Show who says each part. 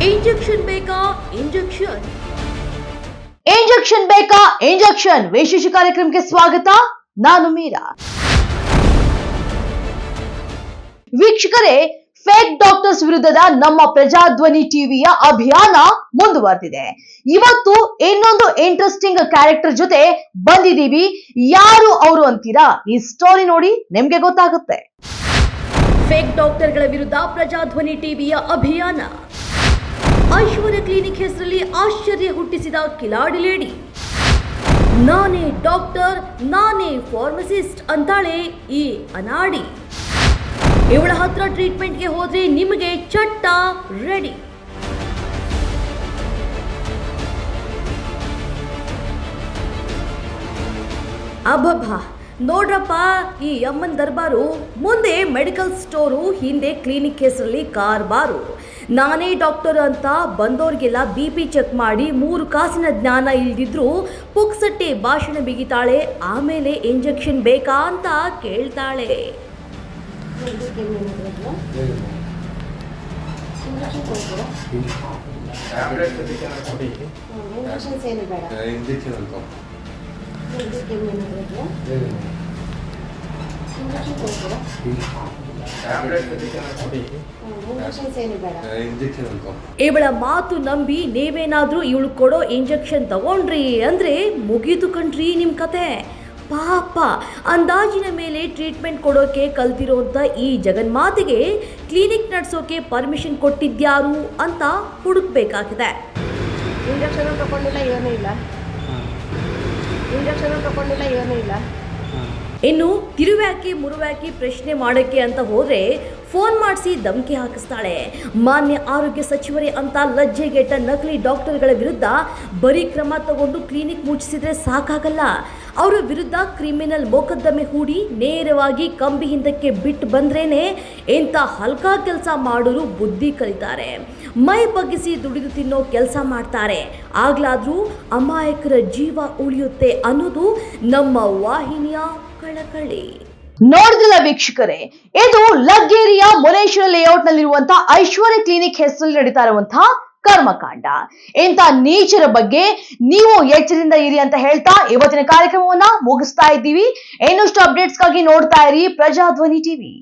Speaker 1: Injection ಬೇಕಾ? Injection
Speaker 2: ಬೇಕಾ? Injection ವಿಶೇಷ ಕಾರ್ಯಕ್ರಮಕ್ಕೆ ಸ್ವಾಗತ. ನಾನು ಮೀರಾ. ವೀಕ್ಷಕರೇ, ಫೇಕ್ ಡಾಕ್ಟರ್ಸ್ ವಿರುದ್ಧದ ನಮ್ಮ ಪ್ರಜಾಧ್ವನಿ ಟಿವಿಯ ಅಭಿಯಾನ ಮುಂದುವರೆದಿದೆ. ಇವತ್ತು ಇನ್ನೊಂದು ಇಂಟ್ರೆಸ್ಟಿಂಗ್ ಕ್ಯಾರೆಕ್ಟರ್ ಜೊತೆ ಬಂದಿದ್ದೀವಿ. ಯಾರು ಅವರು ಅಂತೀರಾ? ಈ ಸ್ಟೋರಿ ನೋಡಿ ನಿಮ್ಗೆ ಗೊತ್ತಾಗುತ್ತೆ.
Speaker 1: ಫೇಕ್ ಡಾಕ್ಟರ್ಗಳ ವಿರುದ್ಧ ಪ್ರಜಾಧ್ವನಿ ಟಿವಿಯ ಅಭಿಯಾನ. ಐಶ್ವರ್ಯ ಕ್ಲಿನಿಕ್ ಹೆಸರಲ್ಲಿ ಆಶ್ಚರ್ಯ ಹುಟ್ಟಿಸಿದ ಕಿಲಾಡಿ ಲೇಡಿ. ನಾನೇ ಡಾಕ್ಟರ್, ನಾನೇ ಫಾರ್ಮಸಿಸ್ಟ್ ಅಂತಾಳೆ ಈ ಅನಾಡಿ. ಇವಳ ಹತ್ರ ಟ್ರೀಟ್ಮೆಂಟ್ಗೆ ಹೋದ್ರೆ ನಿಮಗೆ ಚಟ್ಟ ರೆಡಿ. ಅಬ್ಬಬ್ಬಾ, ನೋಡ್ರಪ್ಪ ಈ ಅಮ್ಮನ್ ದರ್ಬಾರು. ಮುಂದೆ ಮೆಡಿಕಲ್ ಸ್ಟೋರು, ಹಿಂದೆ ಕ್ಲಿನಿಕ್ ಹೆಸರಲ್ಲಿ ಕಾರ್ಬಾರು. ನಾನೇ ಡಾಕ್ಟರ್ ಅಂತ ಬಂದೋರ್ಗೆಲ್ಲ BP ಚೆಕ್ ಮಾಡಿ 3 ಕಾಸಿನ ಜ್ಞಾನ ಇಲ್ದಿದ್ರು ಪುಕ್ಸಟ್ಟೆ ಭಾಷಣ ಬಿಗಿತಾಳೆ. ಆಮೇಲೆ ಇಂಜೆಕ್ಷನ್ ಬೇಕಾ ಅಂತ ಕೇಳ್ತಾಳೆ. ಇವಳ ಮಾತು ನಂಬಿ ನೀವೇನಾದ್ರೂ ಇವಳು ಕೊಡೋ ಇಂಜೆಕ್ಷನ್ ತಗೊಂಡ್ರಿ ಅಂದ್ರೆ ಮುಗೀತು ಕಣ್ರಿ ನಿಮ್ ಕತೆ. ಪಾಪ, ಅಂದಾಜಿನ ಮೇಲೆ ಟ್ರೀಟ್ಮೆಂಟ್ ಕೊಡೋಕೆ ಕಲ್ತಿರೋಂಥ ಈ ಜಗನ್ಮಾತೆಗೆ ಕ್ಲಿನಿಕ್ ನಡೆಸೋಕೆ ಪರ್ಮಿಷನ್ ಕೊಟ್ಟಿದ್ಯಾರು ಅಂತ ಹುಡುಕ್ಬೇಕಾಗಿದೆ.
Speaker 3: ಇಂಜೆಕ್ಷನ್ ತಗೊಂಡಿಲ್ಲ, ಏನೂ ಇಲ್ಲ.
Speaker 1: ಇನ್ನು ತಿರುವ್ಯಾಕಿ ಮುರುವ್ಯಾಕಿ ಪ್ರಶ್ನೆ ಮಾಡೋಕ್ಕೆ ಅಂತ ಹೋದ್ರೆ ಫೋನ್ ಮಾಡಿಸಿ ಧಮಕಿ ಹಾಕಿಸ್ತಾಳೆ. ಮಾನ್ಯ ಆರೋಗ್ಯ ಸಚಿವರೇ ಅಂತ ಲಜ್ಜೆಗೆಟ್ಟ ನಕಲಿ ಡಾಕ್ಟರ್ಗಳ ವಿರುದ್ಧ ಬರೀ ಕ್ರಮ ತಗೊಂಡು ಕ್ಲಿನಿಕ್ ಮುಚ್ಚಿಸಿದ್ರೆ ಸಾಕಾಗಲ್ಲ. ಅವರ ವಿರುದ್ಧ ಕ್ರಿಮಿನಲ್ ಮೊಕದ್ದಮೆ ಹೂಡಿ ನೇರವಾಗಿ ಕಂಬಿ ಹಿಂದಕ್ಕೆ ಬಿಟ್ಟು ಬಂದ್ರೇನೆ ಇಂಥ ಹಲ್ಕಾ ಕೆಲಸ ಮಾಡೋರು ಬುದ್ಧಿ ಕಲಿತಾರೆ. ಮೈ ಬಗ್ಗಿಸಿ ದುಡಿದು ತಿನ್ನೋ ಕೆಲಸ ಮಾಡ್ತಾರೆ. ಆಗ್ಲಾದ್ರೂ ಅಮಾಯಕರ ಜೀವ ಉಳಿಯುತ್ತೆ ಅನ್ನೋದು ನಮ್ಮ ವಾಹಿನಿಯ ಕಳಕಳಿ.
Speaker 2: ನೋಡಿದ್ರಲ್ಲ ವೀಕ್ಷಕರೇ, ಇದು ಲಗ್ಗೇರಿಯ ಮುನೇಶ್ವರ ಲೇಔಟ್ ನಲ್ಲಿರುವಂತಹ ಐಶ್ವರ್ಯ ಕ್ಲಿನಿಕ್ ಹೆಸರಲ್ಲಿ ನಡೀತಾ ಇರುವಂತಹ ಕರ್ಮಕಾಂಡ. ಇಂಥ ನೀಚರ ಬಗ್ಗೆ ನೀವು ಎಚ್ಚರದಿಂದ ಇರಿ ಅಂತ ಹೇಳ್ತಾ ಇವತ್ತಿನ ಕಾರ್ಯಕ್ರಮವನ್ನ ಮುಗಿಸ್ತಾ ಇದ್ದೀವಿ. ಇನ್ನಷ್ಟು ಅಪ್ಡೇಟ್ಸ್ಗಾಗಿ ನೋಡ್ತಾ ಇರಿ ಪ್ರಜಾಧ್ವನಿ ಟಿವಿ.